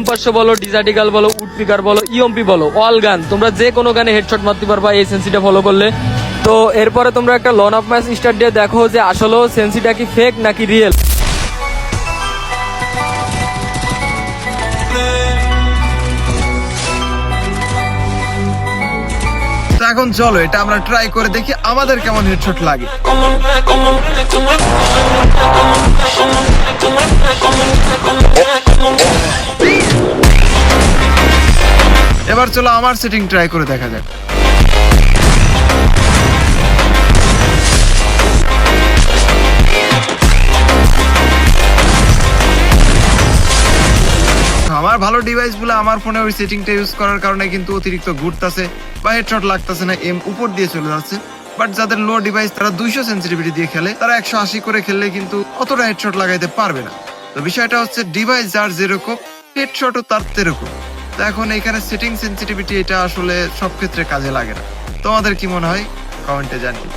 M500 বলো, ডিজার্টিকাল বলো, woodpecker বলো, ইএমপি বলো, অল গান তোমরা যে কোনো গানে হেডশট মারতে পারবা এই সেন্সিটা ফলো করলে। তো এরপরে তোমরা একটা লন অফ ম্যাচ স্টার্ট দিয়ে দেখো যে আসলেও সেন্সিটা কি ফেক নাকি রিয়েল। তো এখন চলো এটা আমরা ট্রাই করে দেখি আমাদের কেমন হেডশট লাগে। এবার চলো আমার সেটিং ট্রাই করে দেখা যাক। আমার ভালো ডিভাইস বলে আমার ফোনে ওই সেটিংটা ইউজ করার কারণে কিন্তু অতিরিক্ত ঘুরতেছে বা হেডশট লাগতেছে না, এম উপর দিয়ে চলে যাচ্ছে। বাট যাদের লো ডিভাইস তারা 200 সেন্সিটিভিটি দিয়ে খেলে, তারা 180 করে খেললে কিন্তু অতটা হেডশট লাগাইতে পারবে না। তো বিষয়টা হচ্ছে ডিভাইস যার যেরকম হেডশটও তার তেরকম। তো এখন এখানে সেটিং সেন্সিটিভিটি এটা আসলে সব ক্ষেত্রে কাজে লাগে না। তোমাদের কি মনে হয় কমেন্টে জানিয়ে।